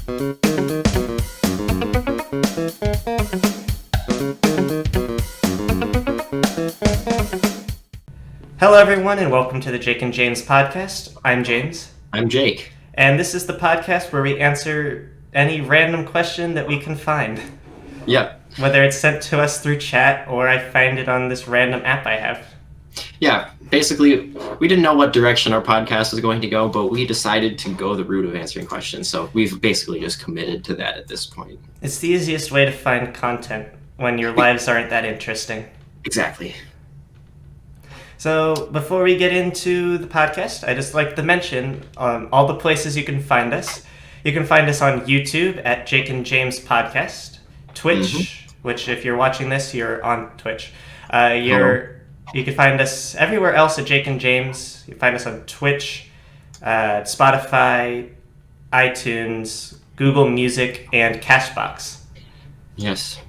Hello, everyone, and welcome to the Jake and James podcast. I'm James. I'm Jake. And this is the podcast where we answer any random question that we can find. Yep. Whether it's sent to us through chat or I find it on this random app I have. Yeah, basically, we didn't know what direction our podcast was going to go, but we decided to go the route of answering questions. So we've basically just committed to that at this point. It's the easiest way to find content when your lives aren't that interesting. Exactly. So before we get into the podcast, I just like to mention all the places you can find us. You can find us on YouTube at Jake and James Podcast, Twitch, which if you're watching this, you're on Twitch. You can find us everywhere else at Jake and James. You can find us on Twitch, Spotify, iTunes, Google Music, and Cashbox. Yes.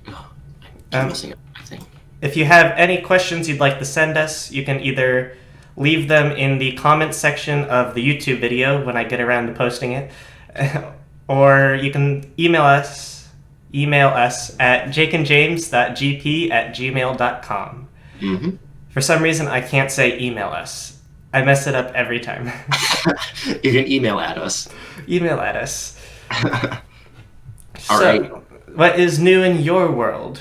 I'm missing everything. If you have any questions you'd like to send us, you can either leave them in the comments section of the YouTube video when I get around to posting it, or you can email us at jakeandjames.gp@gmail.com. Mm-hmm. For some reason, I can't say email us. I mess it up every time. You can email at us. Email at us. All right. What is new in your world?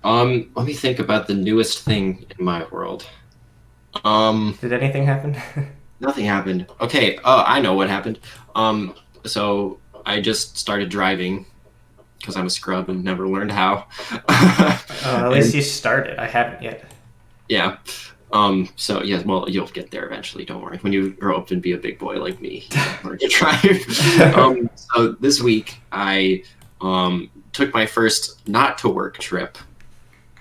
Let me think about the newest thing in my world. Did anything happen? Nothing happened. Okay, I know what happened. So I just started driving because I'm a scrub and never learned how. At least you started. I haven't yet. Yeah. So yeah, well, you'll get there eventually. Don't worry. When you grow up and be a big boy like me, you'll learn to drive. So this week I took my first not to work trip,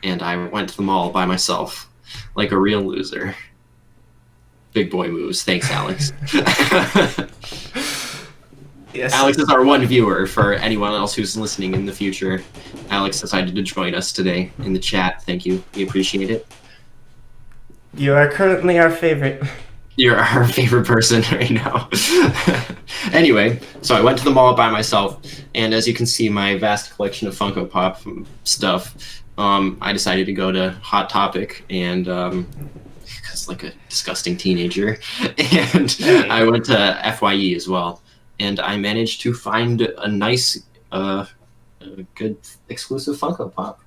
and I went to the mall by myself, like a real loser. Big boy moves. Thanks, Alex. Yes. Alex is our one viewer. For anyone else who's listening in the future, Alex decided to join us today in the chat. Thank you. We appreciate it. You are currently our favorite. You're our favorite person right now. Anyway, so I went to the mall by myself, and as you can see my vast collection of Funko Pop stuff, I decided to go to Hot Topic, and because like a disgusting teenager, and I went to FYE as well, and I managed to find a nice, good exclusive Funko Pop.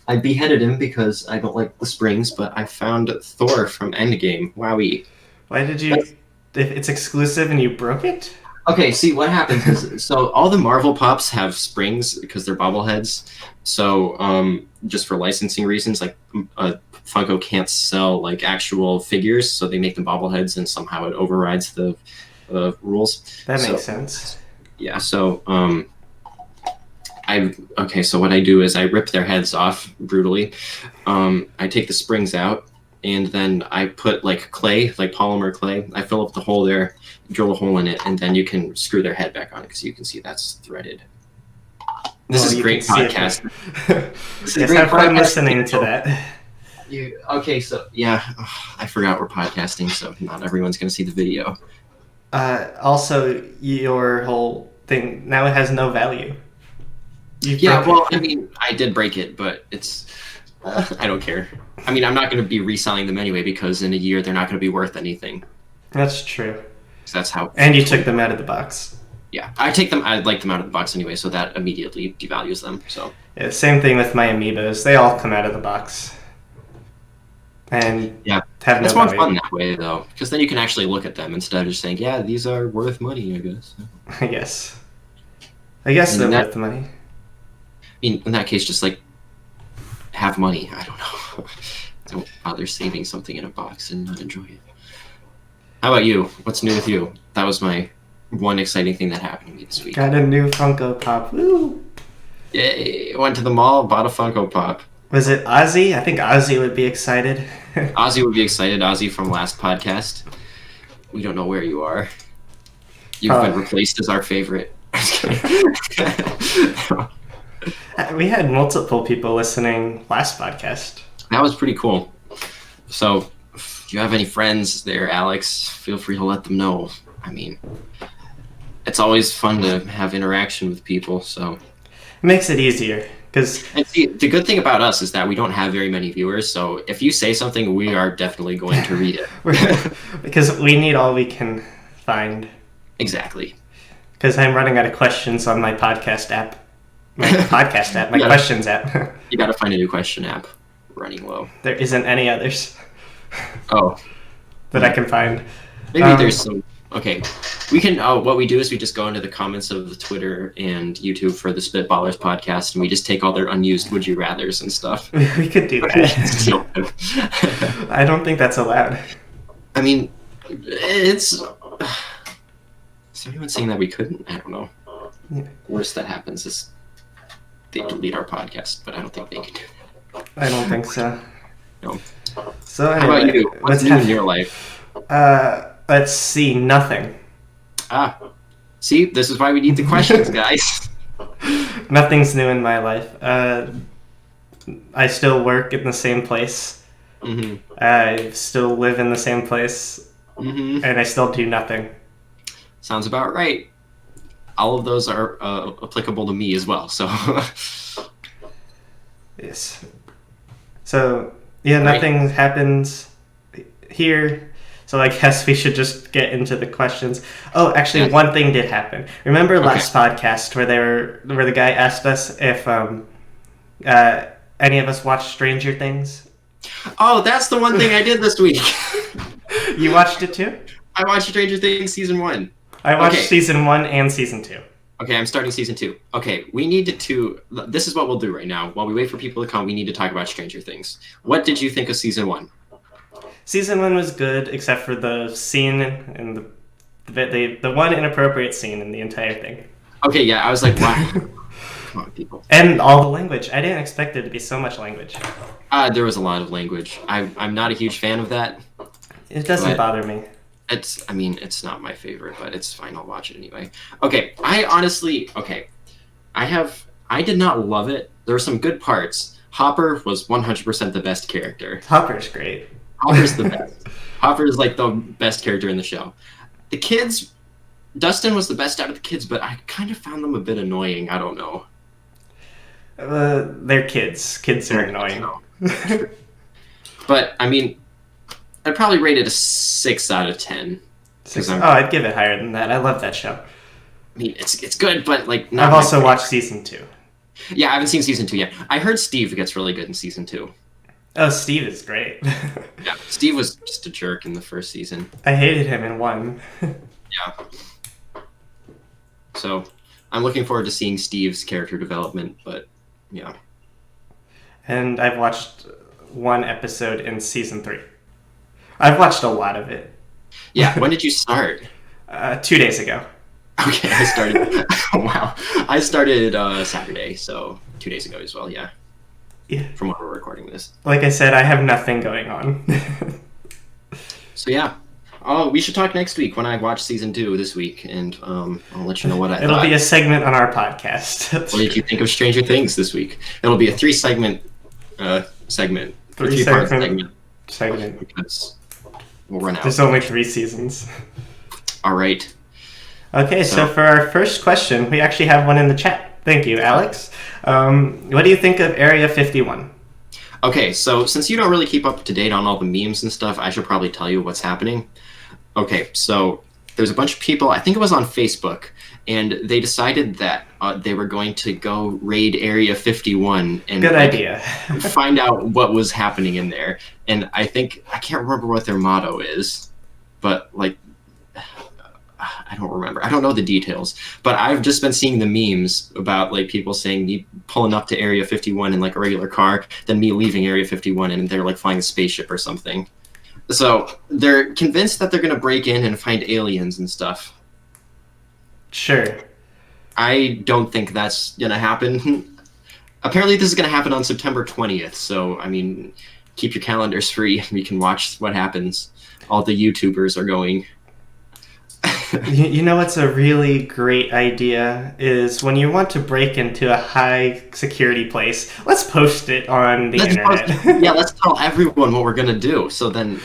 I beheaded him because I don't like the springs, but I found Thor from Endgame. Wowie. Why did you... If it's exclusive and you broke it? Okay, see, what happened is, so all the Marvel Pops have springs because they're bobbleheads. So just for licensing reasons, like Funko can't sell like actual figures, so they make them bobbleheads, and somehow it overrides the rules. That makes sense. Yeah, so... so what I do is I rip their heads off brutally. I take the springs out, and then I put like clay, like polymer clay. I fill up the hole there, drill a hole in it, and then you can screw their head back on it because you can see that's threaded. This is great podcast. Yes, have fun listening to that. Okay, so yeah, I forgot we're podcasting, so not everyone's going to see the video. Also, your whole thing, now it has no value. Well, I mean, I did break it, but it's... I don't care. I mean, I'm not going to be reselling them anyway, because in a year, they're not going to be worth anything. That's true. So that's how... And you took them out of the box. Yeah, I like them out of the box anyway, so that immediately devalues them, so... Yeah, same thing with my amiibos. They all come out of the box. And yeah, have no it's more value. fun that way, though, because then you can actually look at them instead of just saying, yeah, these are worth money, I guess. Yes. I guess they're worth money. I mean, in that case, just like have money. I don't know. Don't bother saving something in a box and not enjoy it. How about you? What's new with you? That was my one exciting thing that happened to me this week. Got a new Funko Pop. Woo! Yay! Went to the mall, bought a Funko Pop. Was it Ozzy? I think Ozzy would be excited. Ozzy would be excited. Ozzy from last podcast. We don't know where you are. You've been replaced as our favorite. We had multiple people listening last podcast. That was pretty cool. So, if you have any friends there, Alex, feel free to let them know. I mean, it's always fun to have interaction with people. So, It makes it easier because and see, the good thing about us is that we don't have very many viewers. So if you say something, we are definitely going to read it. because we need all we can find. Exactly. Because I'm running out of questions on my podcast app. My podcast app, my questions app. You got to find a new question app. Running low. There isn't any others. Oh. That I can find. Maybe there's some. Okay. We can. What we do is we just go into the comments of the Twitter and YouTube for the Spitballers podcast, and we just take all their unused would you rathers and stuff. We could do that. I don't think that's allowed. I mean, it's. Is there anyone saying that we couldn't? I don't know. Yeah. Worst that happens is they delete our podcast, but I don't think they can do that. I don't think so. No. So anyway, how about you? What's new in your life? Let's see. Nothing. See, this is why we need the questions, guys. Nothing's new in my life. I still work in the same place. Mm-hmm. I still live in the same place. Mm-hmm. And I still do nothing. Sounds about right. All of those are applicable to me as well. So. Yes. So yeah, nothing happens here. So I guess we should just get into the questions. Oh, actually, one thing did happen. Remember last podcast where the guy asked us if any of us watched Stranger Things? Oh, that's the one thing I did this week. You watched it too? I watched Stranger Things season 1. I watched season 1 and season 2. Okay, I'm starting season 2. Okay, we need to. This is what we'll do right now. While we wait for people to come, we need to talk about Stranger Things. What did you think of season 1? Season 1 was good, except for the scene and the one inappropriate scene in the entire thing. Okay, yeah, I was like, wow. Come on, people. And all the language. I didn't expect there to be so much language. There was a lot of language. I'm not a huge fan of that. It doesn't bother me. It's not my favorite, but it's fine. I'll watch it anyway. Okay, I did not love it. There were some good parts. Hopper was 100% the best character. Hopper's great. Hopper's the best. Hopper is like the best character in the show. The kids, Dustin was the best out of the kids, but I kind of found them a bit annoying. I don't know. They're kids. Kids are annoying. But I mean, I'd probably rate it a 6 out of 10. I'd give it higher than that. I love that show. I mean, it's good, but like not. I've also watched season 2. Yeah, I haven't seen season 2 yet. I heard Steve gets really good in season 2. Oh, Steve is great. Yeah, Steve was just a jerk in the first season. I hated him in 1. Yeah. So, I'm looking forward to seeing Steve's character development, but yeah. And I've watched 1 episode in season 3. I've watched a lot of it. Yeah, when did you start? 2 days ago. Okay, I started. Wow. I started Saturday, so 2 days ago as well, yeah. Yeah. From when we're recording this. Like I said, I have nothing going on. So yeah. Oh, we should talk next week when I watch season 2 this week, and I'll let you know what I thought. It'll be a segment on our podcast. What did you think of Stranger Things this week? It'll be a 3-segment segment. 3-part segment. Because we'll run out. There's only 3 seasons. All right. Okay, so for our first question, we actually have one in the chat. Thank you, Alex. What do you think of Area 51? Okay, so since you don't really keep up to date on all the memes and stuff, I should probably tell you what's happening. Okay, so there's a bunch of people, I think it was on Facebook, and they decided that they were going to go raid Area 51 and good idea. find out what was happening in there. And I can't remember what their motto is, but like, I don't remember. I don't know the details, but I've just been seeing the memes about like people saying me pulling up to Area 51 in like a regular car, then me leaving Area 51 and they're like flying a spaceship or something. So they're convinced that they're going to break in and find aliens and stuff. Sure. I don't think that's going to happen. Apparently this is going to happen on September 20th. So, I mean, keep your calendars free. We can watch what happens. All the YouTubers are going. You know what's a really great idea is when you want to break into a high security place, let's post it on the internet. Let's tell everyone what we're gonna do. So then,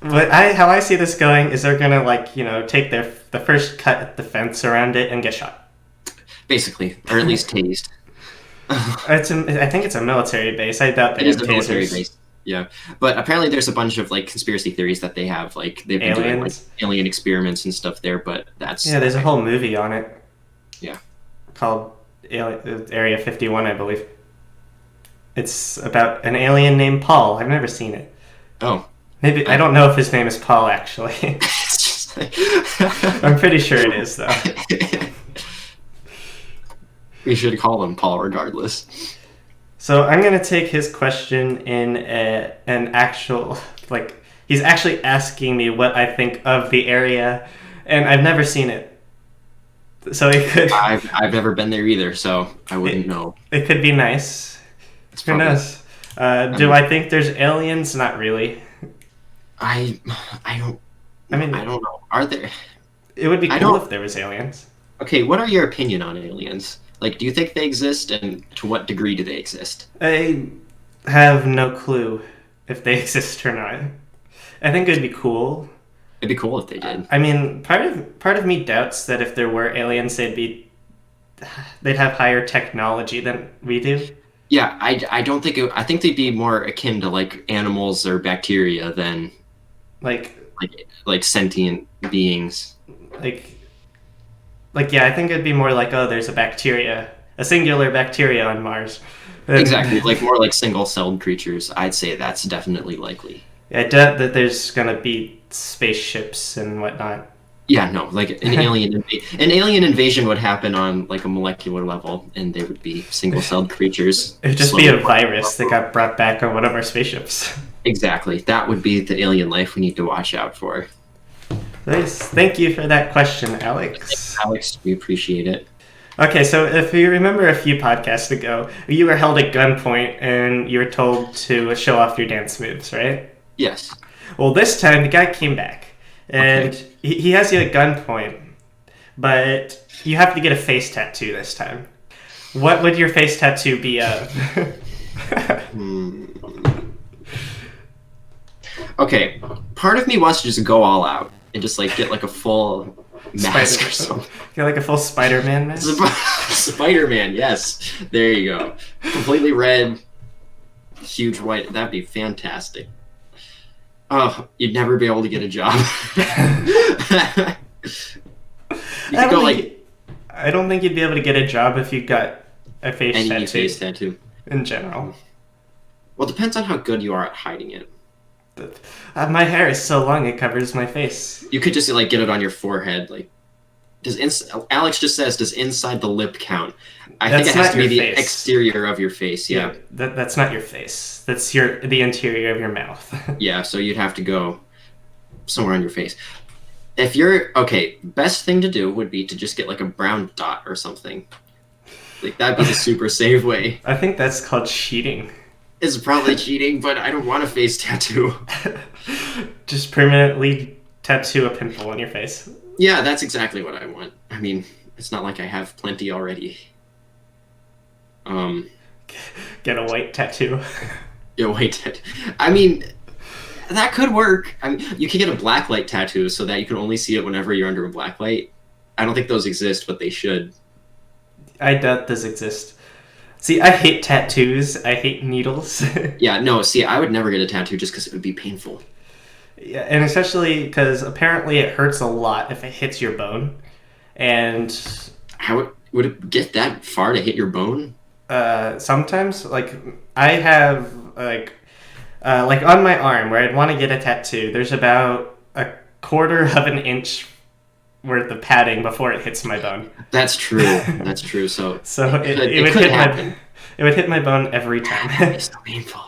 how I see this going is they're gonna take the the first cut at the fence around it and get shot. Basically, or at least tased. I think it's a military base. I doubt they have It is a military tasers. base. Yeah, but apparently there's a bunch of like conspiracy theories that they have like they've been doing like Aliens. alien experiments and stuff there, but that's Yeah, there's a whole movie on it. Yeah. Called Area 51, I believe. It's about an alien named Paul. I've never seen it. Oh. Maybe I don't know if his name is Paul actually. It's just like... I'm pretty sure it is though. We should call him Paul regardless. So I'm gonna take his question in an actual he's actually asking me what I think of the area, and I've never seen it. So it could. I've never been there either, so I wouldn't know. It could be nice. Who knows? Do I think there's aliens? Not really. I don't. I mean, I don't know. Are there? It would be cool if there was aliens. Okay, what are your opinion on aliens? Like, do you think they exist, and to what degree do they exist? I have no clue if they exist or not. I think it'd be cool. It'd be cool if they did. I mean, part of me doubts that if there were aliens, they'd have higher technology than we do. Yeah, I don't think I think they'd be more akin to like animals or bacteria than like sentient beings. Yeah, I think it'd be more like, oh, there's a singular bacteria on Mars. Exactly, like more like single-celled creatures. I'd say that's definitely likely. I doubt that there's gonna be spaceships and whatnot. Yeah, no, like an alien invasion would happen on like a molecular level, and they would be single-celled creatures. It would just be a virus that got brought back on one of our spaceships. Exactly, that would be the alien life we need to watch out for. Nice. Thank you for that question, Alex. Thanks, Alex, we appreciate it. Okay, so if you remember a few podcasts ago, you were held at gunpoint and you were told to show off your dance moves, right? Yes. Well, this time the guy came back, and he has you at gunpoint, but you have to get a face tattoo this time. What would your face tattoo be of? Okay, part of me wants to just go all out and just like get like a full mask or something. Get like a full Spider-Man mask? Spider-Man, yes. There you go. Completely red, huge white. That'd be fantastic. Oh, you'd never be able to get a job. I don't think you'd be able to get a job if you got a face tattoo. In general. Well, it depends on how good you are at hiding it. My hair is so long it covers my face. You could just like get it on your forehead. Like, Alex just says, does inside the lip count? I think it has to be the exterior of your face. Yeah. That's not your face. That's the interior of your mouth. Yeah, so you'd have to go somewhere on your face. If you're best thing to do would be to just get like a brown dot or something. Like that'd be the super safe way. I think that's called cheating. It's probably cheating, but I don't want a face tattoo. Just permanently tattoo a pimple on your face. Yeah, that's exactly what I want. I mean, it's not like I have plenty already. Get a white tattoo. Yeah, white tattoo. I mean, that could work. I mean, you could get a black light tattoo so that you can only see it whenever you're under a black light. I don't think those exist, but they should. I doubt those exist. See, I hate tattoos. I hate needles. Yeah, no, see, I would never get a tattoo just because it would be painful. Yeah, and especially because apparently it hurts a lot if it hits your bone. And how would it get that far to hit your bone? Sometimes, like, I have, like on my arm where I'd want to get a tattoo, there's about a quarter of an inch worth of padding before it hits my bone. That's true. That's true. So it would hit happen. It would hit my bone every time. It's so painful.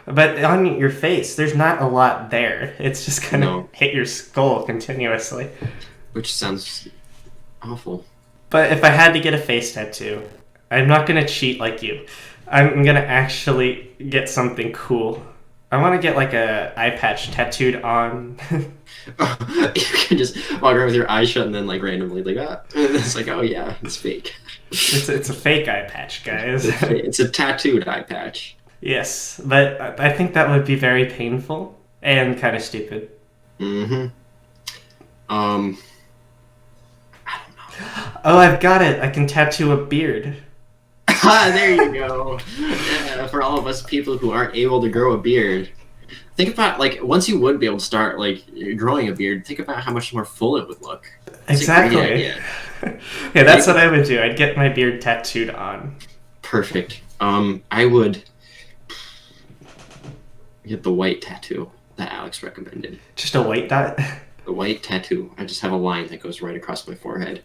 But on your face, there's not a lot there. It's just gonna hit your skull continuously. Which sounds awful. But if I had to get a face tattoo, I'm not gonna cheat like you. I'm gonna actually get something cool. I want to get like a eye patch tattooed on. You can just walk around with your eyes shut and then like randomly like it's like, oh yeah, it's fake. It's a fake eye patch, guys. It's a tattooed eye patch. Yes, but I think that would be very painful and kind of stupid. Mm-hmm. Oh, I've got it. I can tattoo a beard. Ah, there you go. Yeah, for all of us people who aren't able to grow a beard. Think about, like, once you would be able to start, like, growing a beard, think about how much more full it would look. That's a great Exactly. idea. Yeah, that's what I would do. I'd get my beard tattooed on. Perfect. I would get the white tattoo that Alex recommended. Just a white dot. The white tattoo. I just have a line that goes right across my forehead.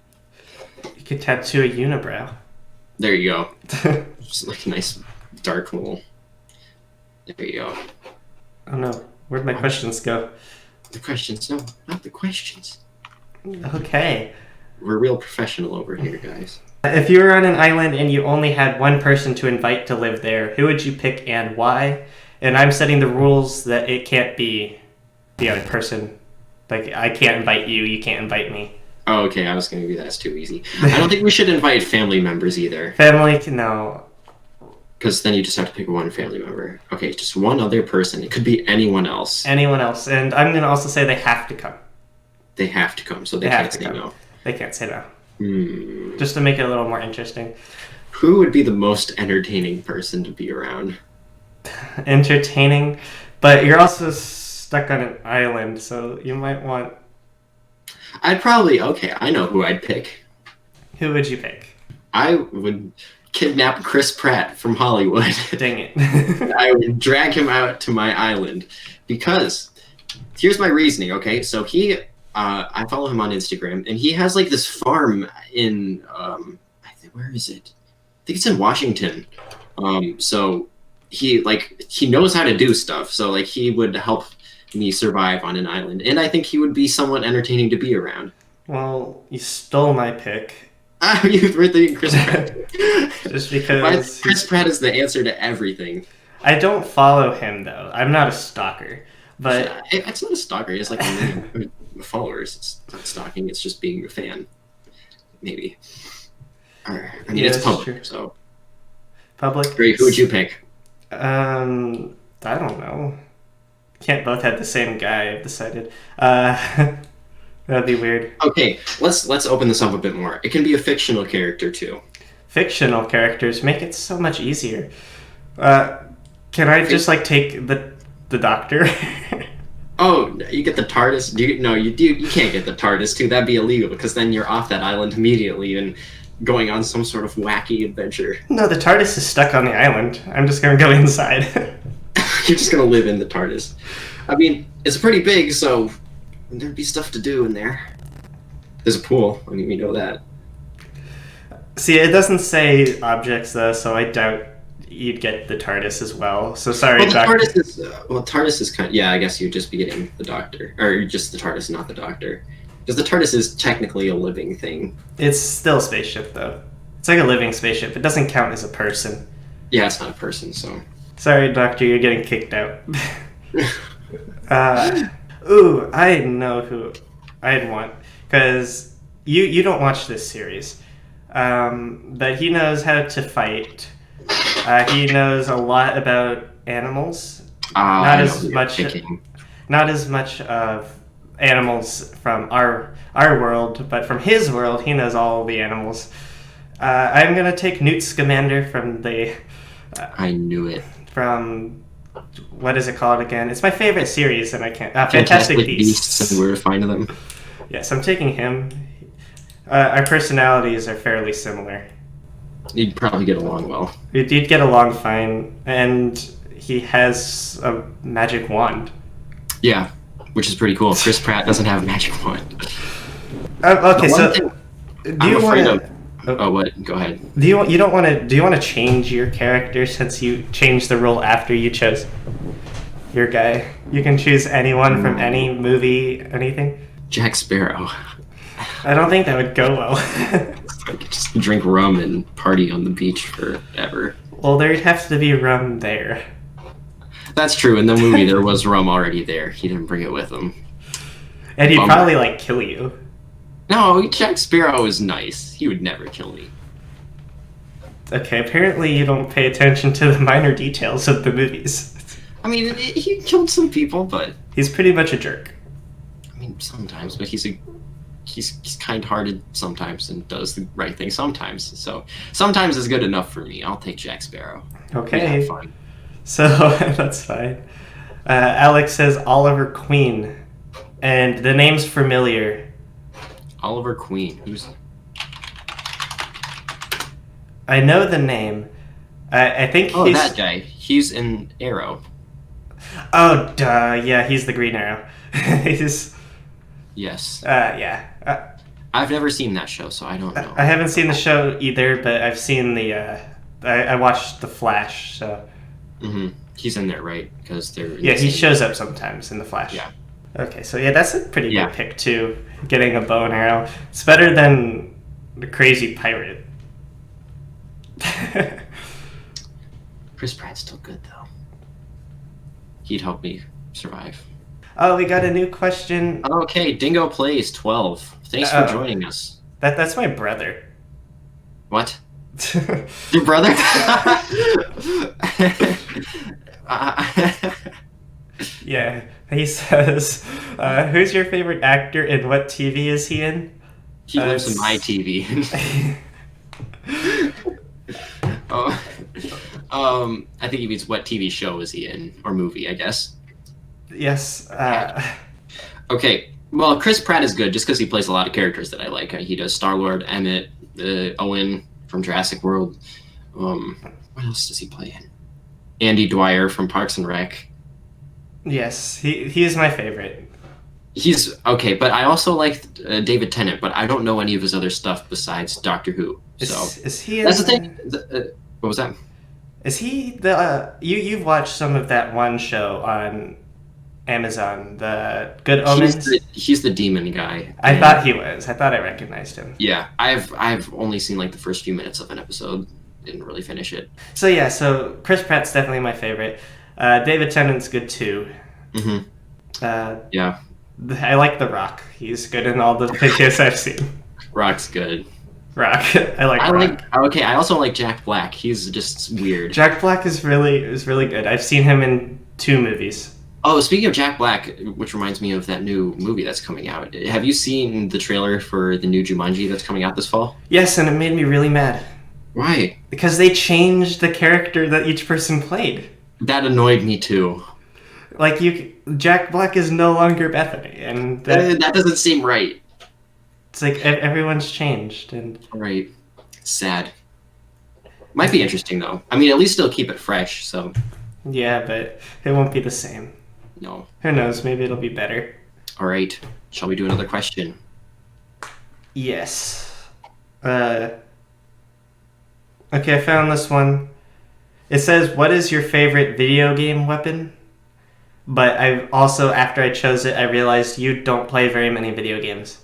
You could tattoo a unibrow. There you go. Just like a nice dark little. There you go. Oh no, where'd my questions go? The questions, no, not the questions. Okay. We're real professional over here, guys. If you were on an island and you only had one person to invite to live there, who would you pick and why? And I'm setting the rules that it can't be the other person. Like, I can't invite you, you can't invite me. Oh, okay, I was going to be that's too easy. I don't think we should invite family members either. Family, no. Because then you just have to pick one family member. Okay, just one other person. It could be anyone else. Anyone else. And I'm going to also say they have to come. They have to come, so they have can't to say come. no. They can't say no. Just to make it a little more interesting. Who would be the most entertaining person to be around? Entertaining, but you're also stuck on an island, so you might want... I'd probably... Okay, I know who I'd pick. Who would you pick? I would kidnap Chris Pratt from Hollywood. Dang it. I would drag him out to my island because here's my reasoning. Okay, so I follow him on Instagram, and he has like this farm in where is it? I think it's in Washington. So he knows how to do stuff. So like he would help me survive on an island, and I think he would be somewhat entertaining to be around. Well, you stole my pick. You were thinking Chris Pratt. Just because Chris Pratt is the answer to everything. I don't follow him though. I'm not a stalker. But it's not a stalker. It's like a million followers. It's not stalking. It's just being a fan. Maybe. I mean, it's public. True. So public. Great. Who would you pick? I don't know. Can't both have the same guy. I've decided. That'd be weird. Okay, let's open this up a bit more. It can be a fictional character too. Fictional characters make it so much easier. Can I just like take the doctor? Oh, you get the TARDIS? You can't get the TARDIS too. That'd be illegal because then you're off that island immediately and going on some sort of wacky adventure. No, the TARDIS is stuck on the island. I'm just gonna go inside. You're just gonna live in the TARDIS. I mean, it's pretty big, so there'd be stuff to do in there. There's a pool. I mean, we know that. See, it doesn't say objects though, so I doubt you'd get the TARDIS as well. So sorry, Doctor. TARDIS is kind of, yeah, I guess you'd just be getting the Doctor. Or just the TARDIS, not the Doctor. Because the TARDIS is technically a living thing. It's still a spaceship, though. It's like a living spaceship. It doesn't count as a person. Yeah, it's not a person, so... Sorry, Doctor, you're getting kicked out. Ooh, I know who I'd want. Because you don't watch this series. But he knows how to fight. He knows a lot about animals. Not as much of animals from our world, but from his world, he knows all the animals. I'm gonna take Newt Scamander from the. I knew it. From what is it called again? It's my favorite series, and I can't. Fantastic Beasts. And where to find them? Yes, I'm taking him. Our personalities are fairly similar. You'd probably get along well. You'd get along fine, and he has a magic wand. Yeah, which is pretty cool. Chris Pratt doesn't have a magic wand. Okay, so do you want to? Oh, what? Go ahead. Do you want to change your character since you changed the role after you chose your guy? You can choose anyone from any movie, anything. Jack Sparrow. I don't think that would go well. Like just drink rum and party on the beach forever. Well, there'd have to be rum there. That's true. In the movie, there was rum already there. He didn't bring it with him. And he'd probably kill you. No, Jack Sparrow is nice. He would never kill me. Okay, apparently you don't pay attention to the minor details of the movies. I mean, he killed some people, but he's pretty much a jerk. I mean, sometimes, but he's a he's kind-hearted sometimes and does the right thing sometimes. So sometimes is good enough for me. I'll take Jack Sparrow. Okay. Have fun. So that's fine. Alex says Oliver Queen, and the name's familiar. Oliver Queen. Who's? I know the name. I think Oh, he's... that guy. He's in Arrow. Oh, duh. Yeah, he's the Green Arrow. He's... Yes. Yeah. I've never seen that show, so I don't know. I haven't seen the show either, but I've seen the... I watched The Flash, so... Mm-hmm. He's in there, right? Because they're... Yeah, he shows up sometimes in The Flash. Yeah. Okay, so yeah, that's a pretty good pick, too. Getting a bow and arrow. It's better than the crazy pirate. Chris Pratt's still good, though. He'd help me survive. Oh, we got a new question. Okay, Dingo Plays 12. Thanks for joining us. That's my brother. What? Your brother? Yeah, he says, who's your favorite actor and what TV is he in? He lives in my TV. I think he means what TV show is he in, or movie, I guess. Yes. Okay, well, Chris Pratt is good just because he plays a lot of characters that I like. He does Star-Lord, Emmett, Owen from Jurassic World. What else does he play in? Andy Dwyer from Parks and Rec. Yes, he is my favorite. He's okay, but I also like David Tennant, but I don't know any of his other stuff besides Doctor Who. So is he? That's the thing. What was that? Is he the? You've watched some of that one show on Amazon, the Good Omens. He's the demon guy. I thought he was. I thought I recognized him. Yeah, I've only seen like the first few minutes of an episode. Didn't really finish it. So yeah, so Chris Pratt's definitely my favorite. David Tennant's good too. Mm-hmm. Yeah. I like The Rock. He's good in all the videos I've seen. Rock's good. Rock. I like Rock. Okay, I also like Jack Black. He's just weird. Jack Black is really good. I've seen him in 2 movies. Oh, speaking of Jack Black, which reminds me of that new movie that's coming out. Have you seen the trailer for the new Jumanji that's coming out this fall? Yes, and it made me really mad. Why? Because they changed the character that each person played. That annoyed me too. Like Jack Black is no longer Bethany, and that doesn't seem right. It's like everyone's changed, and right. Sad. Might be interesting though. I mean, at least they'll keep it fresh. So. Yeah, but it won't be the same. No. Who knows? Maybe it'll be better. All right. Shall we do another question? Yes. Okay, I found this one. It says, "What is your favorite video game weapon?" But I also, after I chose it, I realized you don't play very many video games.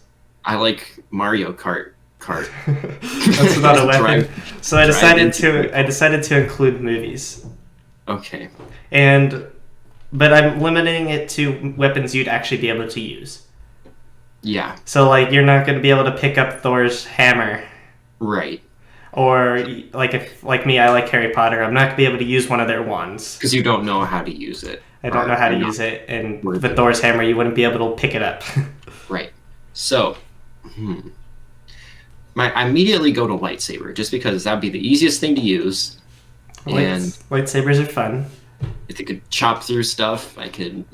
I like Mario Kart. That's not a weapon. So I decided to include movies. Okay. But I'm limiting it to weapons you'd actually be able to use. Yeah. So like you're not going to be able to pick up Thor's hammer. Right. Or if like me, I like Harry Potter. I'm not going to be able to use one of their wands because you don't know how to use it. I don't know how to use it, and with Thor's hammer, you wouldn't be able to pick it up. Right. So, I immediately go to lightsaber just because that'd be the easiest thing to use. And lightsabers are fun. If it could chop through stuff, I could,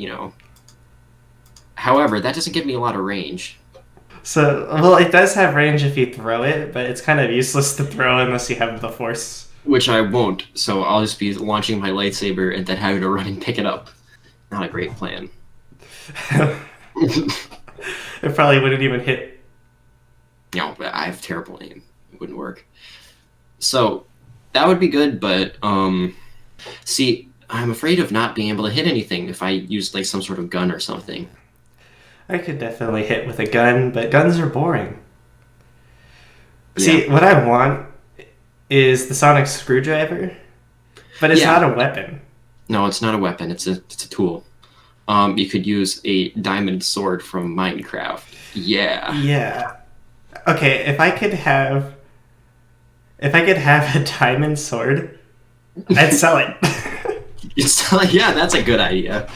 However, that doesn't give me a lot of range. So, well, it does have range if you throw it, but it's kind of useless to throw unless you have the Force. Which I won't, so I'll just be launching my lightsaber and then having to run and pick it up. Not a great plan. It probably wouldn't even hit. No, but I have terrible aim. It wouldn't work. So, that would be good, but, see, I'm afraid of not being able to hit anything if I use, like, some sort of gun or something. I could definitely hit with a gun, but guns are boring. Yeah. See, what I want is the sonic screwdriver, but it's not a weapon. No, it's not a weapon. It's a tool. You could use a diamond sword from Minecraft. Yeah. Yeah. Okay, if I could have a diamond sword, I'd sell it. It's like, yeah, that's a good idea.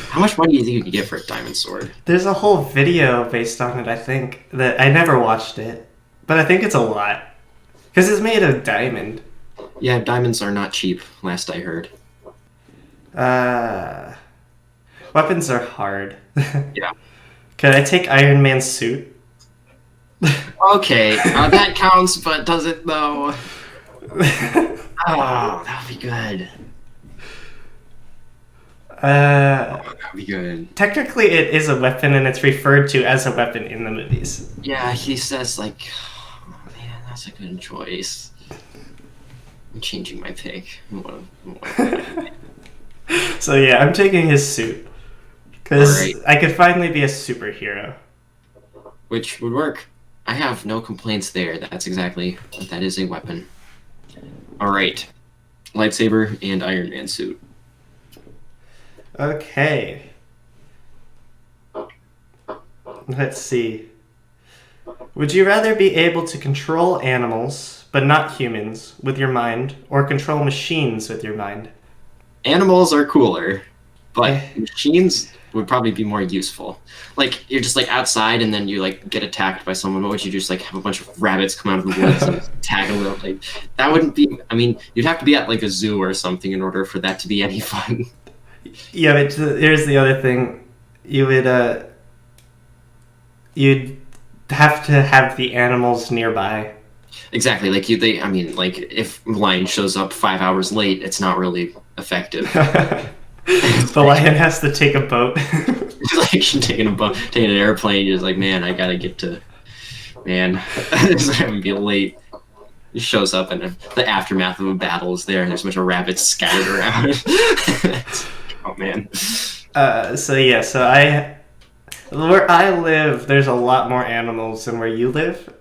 How much money do you think you could get for a diamond sword? There's a whole video based on it, I think, that I never watched it, but I think it's a lot. Because it's made of diamond. Yeah, diamonds are not cheap, last I heard. Weapons are hard. Yeah. Could I take Iron Man's suit? Okay, that counts, but does it though? Oh, that would be good. That would be good. Technically, it is a weapon, and it's referred to as a weapon in the movies. Yeah, he says like, oh, man, that's a good choice. I'm changing my pick. So yeah, I'm taking his suit because Alright. I could finally be a superhero. Which would work. I have no complaints there. That's exactly that is a weapon. All right, lightsaber and Iron Man suit. Okay. Let's see. Would you rather be able to control animals, but not humans, with your mind, or control machines with your mind? Animals are cooler, but machines would probably be more useful. Like you're just like outside and then you like get attacked by someone. What would you just like have a bunch of rabbits come out of the woods and tag them? Like that wouldn't be. I mean, you'd have to be at like a zoo or something in order for that to be any fun. Yeah, but here's the other thing. You'd have to have the animals nearby. Exactly. Like I mean, like if lion shows up 5 hours late, it's not really effective. The lion has to take a boat. Like taking an airplane. You're just like, man, I gotta get to. Man, this is gonna be late. He shows up and the aftermath of a battle is there, and there's a bunch of rabbits scattered around. Oh man. Where I live, there's a lot more animals than where you live.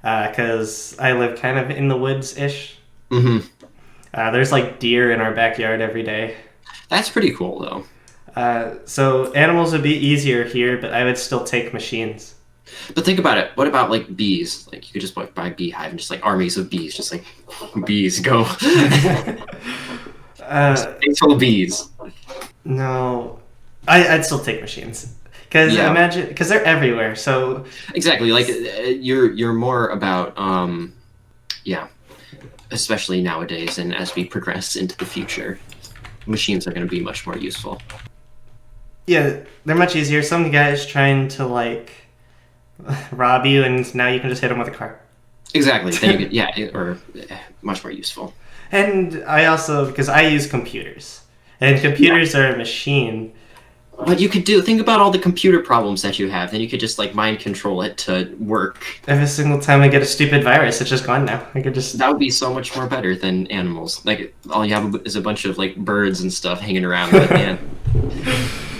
Because I live kind of in the woods-ish. Mm-hmm. There's like deer in our backyard every day. That's pretty cool, though. So animals would be easier here, but I would still take machines. But think about it. What about like bees? Like you could just like buy a beehive and just like armies of bees, just like bees go. Faithful bees. No, I'd still take machines. Because imagine, because they're everywhere. So exactly, like you're more about yeah, especially nowadays, and as we progress into the future, machines are going to be much more useful. Yeah, they're much easier. Some guys trying to like rob you, and now you can just hit them with a car. Exactly. Then you could, or much more useful. And I also, because I use computers, and computers are a machine. What you could think about all the computer problems that you have, then you could just like mind control it to work. Every single time I get a stupid virus, it's just gone now. I could just. That would be so much more better than animals. Like all you have is a bunch of like birds and stuff hanging around. Like, man,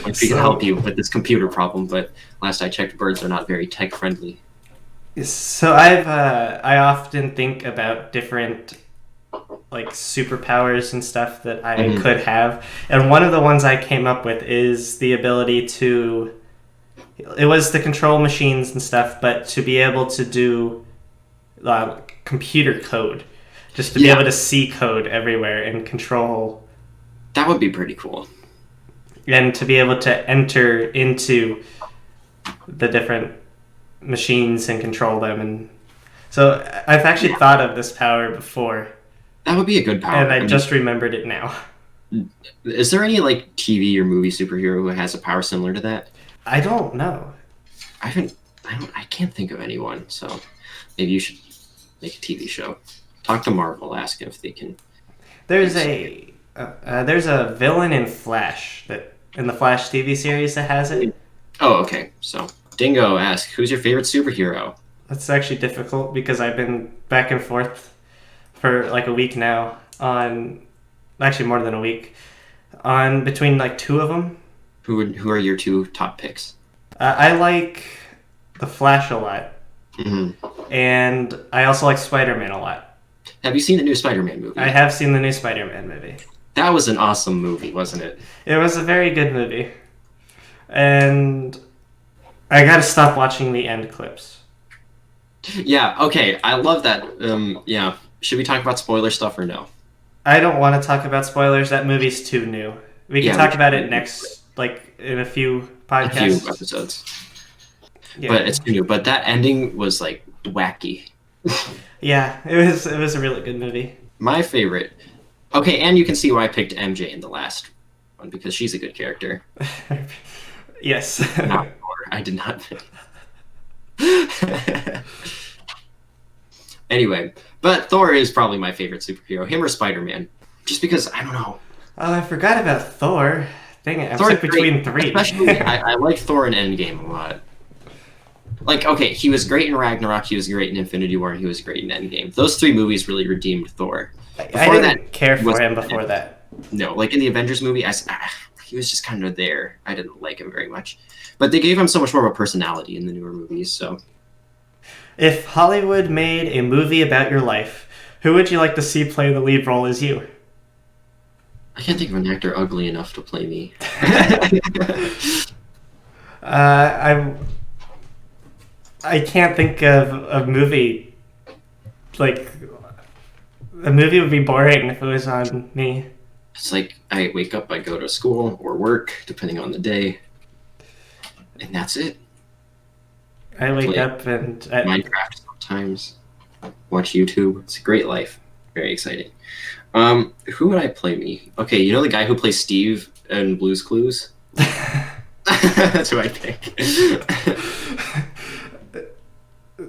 like we can help you with this computer problem, but last I checked, birds are not very tech friendly. So I often think about different like superpowers and stuff that I could have, and one of the ones I came up with is the ability to. It was to control machines and stuff, but to be able to do computer code, just to be able to see code everywhere and control. That would be pretty cool. And to be able to enter into the different machines and control them, and so I've actually thought of this power before. That would be a good power. And I just remembered it now. Is there any like TV or movie superhero who has a power similar to that? I don't know. I can't think of anyone. So maybe you should make a TV show. Talk to Marvel. Ask if they can. There's a villain in Flash in the Flash TV series that has it. Oh, okay. So Dingo asks, "Who's your favorite superhero?" That's actually difficult because I've been back and forth for like a week now actually more than a week, on between like two of them. Who are your two top picks? I like the Flash a lot, and I also like Spider-Man a lot. Have you seen the new Spider-Man movie? I have seen the new Spider-Man movie. That was an awesome movie, wasn't it? It was a very good movie, and I gotta stop watching the end clips. Yeah. Okay. I love that. Yeah. Should we talk about spoiler stuff or no? I don't want to talk about spoilers. That movie's too new. We can talk about it next, like in a few podcasts. A few episodes. Yeah. But it's new. But that ending was like wacky. Yeah, it was a really good movie. My favorite. Okay, and you can see why I picked MJ in the last one because she's a good character. Yes. Not Thor. I did not pick. Anyway, but Thor is probably my favorite superhero. Him or Spider-Man. Just because, I don't know. Oh, I forgot about Thor. Dang it, I'm Thor's stuck between three. Especially, I like Thor in Endgame a lot. Like, okay, he was great in Ragnarok, he was great in Infinity War, and he was great in Endgame. Those three movies really redeemed Thor. I didn't care for him before that. No, like in the Avengers movie, he was just kind of there. I didn't like him very much. But they gave him so much more of a personality in the newer movies, so... If Hollywood made a movie about your life, who would you like to see play the lead role as you? I can't think of an actor ugly enough to play me. I can't think of a movie. Like, a movie would be boring if it was on me. It's like I wake up, I go to school or work, depending on the day, and that's it. I wake up and... Minecraft sometimes. Watch YouTube. It's a great life. Very exciting. Who would I play me? Okay, you know the guy who plays Steve in Blue's Clues? That's who I'd pick.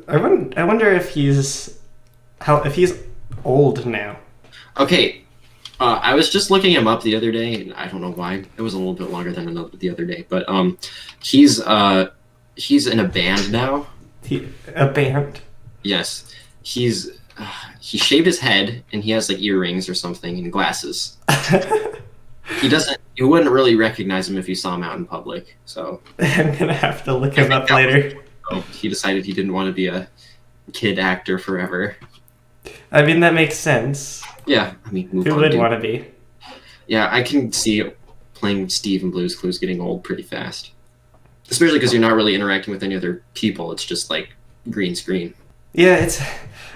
I wonder if he's old now. Okay, I was just looking him up the other day, and I don't know why. It was a little bit longer than the other day, but he's in a band now. A band? Yes, he shaved his head and he has like earrings or something and glasses. You wouldn't really recognize him if you saw him out in public. So I'm gonna have to look him up later. He decided he didn't want to be a kid actor forever. I mean, that makes sense. Yeah, I mean, who would want to be? Yeah, I can see playing Steve in Blue's Clues getting old pretty fast. Especially because you're not really interacting with any other people. It's just like green screen. Yeah,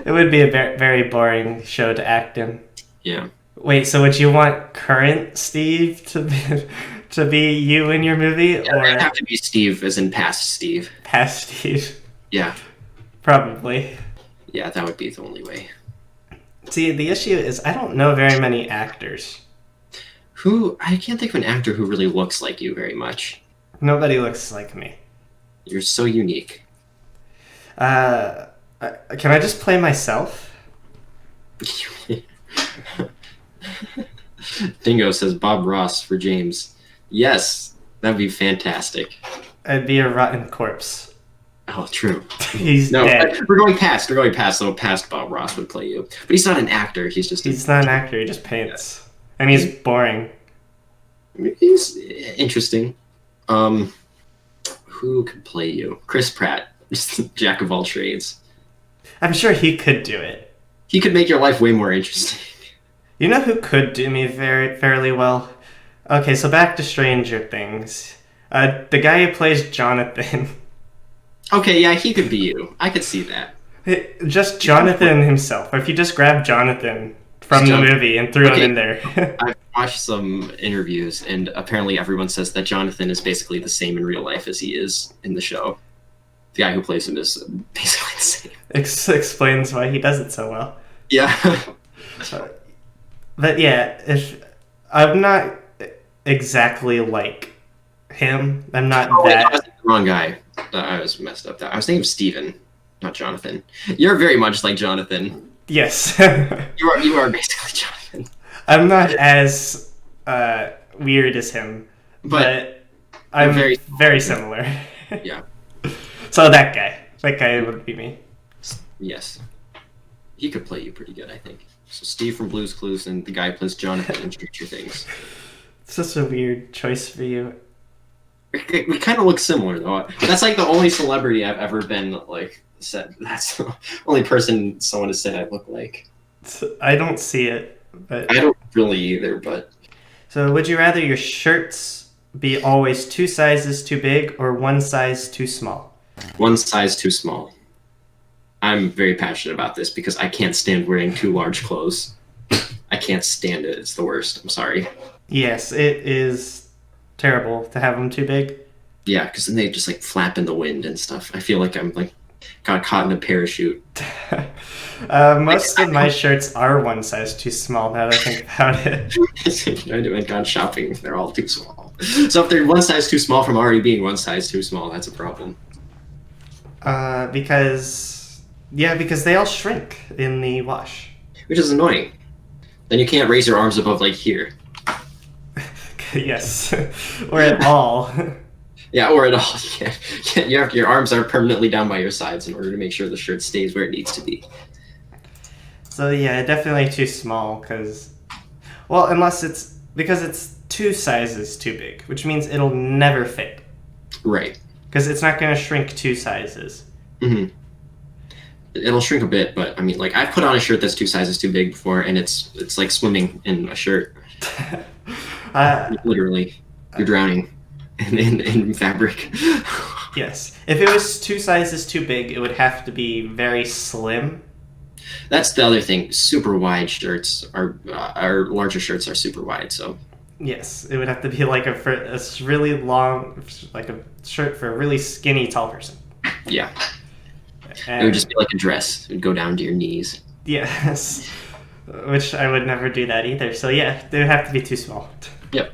it would be a very boring show to act in. Yeah. Wait, so would you want current Steve to be you in your movie, yeah, or it'd have to be Steve, as in past Steve? Past Steve. Yeah. Probably. Yeah, that would be the only way. See, the issue is I don't know very many actors. I can't think of an actor who really looks like you very much. Nobody looks like me. You're so unique. Can I just play myself? Dingo says Bob Ross for James. Yes, that'd be fantastic. I'd be a rotten corpse. Oh, true. He's dead. We're going past, so past Bob Ross would play you. But he's not an actor, he's not an actor, he just paints. Yeah. And he's boring. He's interesting. Who could play you? Chris Pratt, just jack of all trades. I'm sure he could do it. He could make your life way more interesting. You know who could do me fairly well? Okay, so back to Stranger Things. The guy who plays Jonathan. Okay, yeah, he could be you. I could see that. Just Jonathan himself. Or if you just grab Jonathan from the movie and threw him in there. I've watched some interviews, and apparently everyone says that Jonathan is basically the same in real life as he is in the show. The guy who plays him is basically the same. Explains why he does it so well. Yeah. But yeah, if I'm not exactly like him, I'm not that. Wait, I was the wrong guy. I was messed up. I was thinking of Steven, not Jonathan. You're very much like Jonathan. Yes. You are basically Jonathan. I'm not as weird as him, but I'm very similar. Yeah. So that guy would be me. Yes. He could play you pretty good, I think. So Steve from Blue's Clues and the guy who plays Jonathan in Stranger Things. It's such a weird choice for you. We kind of look similar, though. That's like the only celebrity I've ever been, like, said. That's the only person someone has said I look like. I don't see it. But... I don't really either, but... So would you rather your shirts be always 2 sizes too big or 1 size too small? 1 size too small. I'm very passionate about this because I can't stand wearing too large clothes. I can't stand it. It's the worst. I'm sorry. Yes, it is terrible to have them too big. Yeah, because then they just like flap in the wind and stuff. I feel like I'm like got caught in a parachute. Most of my shirts are one size too small now that I think about it. I went gone shopping. They're all too small. So if they're one size too small from already being one size too small, that's a problem. Because they all shrink in the wash. Which is annoying. Then you can't raise your arms above like here. Yes, or at all. Yeah, or at all. Yeah, your arms are permanently down by your sides in order to make sure the shirt stays where it needs to be. So yeah, definitely too small unless it's because it's 2 sizes too big, which means it'll never fit. Right. Because it's not going to shrink 2 sizes. Mm-hmm. It'll shrink a bit, but I mean, like I've put on a shirt that's 2 sizes too big before, and it's like swimming in a shirt. Literally, you're drowning in fabric. Yes. If it was 2 sizes too big, it would have to be very slim. That's the other thing. Super wide shirts are larger shirts are super wide. So yes, it would have to be like a really long, like a shirt for a really skinny tall person. Yeah, and, it would just be like a dress. It would go down to your knees. Yes, which I would never do that either. So yeah, they would have to be too small. Yep.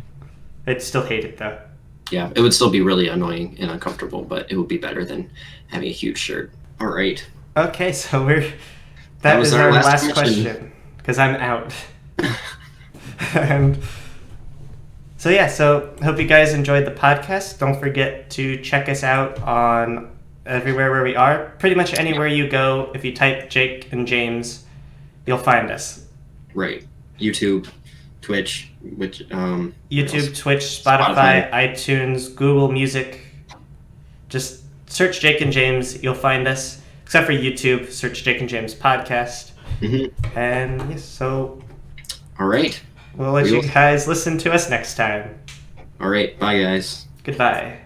I'd still hate it though. Yeah, it would still be really annoying and uncomfortable, but it would be better than having a huge shirt. All right. Okay, so that was our last question because I'm out. And so yeah, so hope you guys enjoyed the podcast. Don't forget to check us out on everywhere where we are. Pretty much anywhere you go, if you type Jake and James, you'll find us. Right. YouTube, Twitch, YouTube, Twitch, Spotify, iTunes, Google Music. Just search Jake and James, you'll find us. Except for YouTube, search Jake and James Podcast. Mm-hmm. And yes, so all right. We'll let you guys listen to us next time. All right. Bye, guys. Goodbye.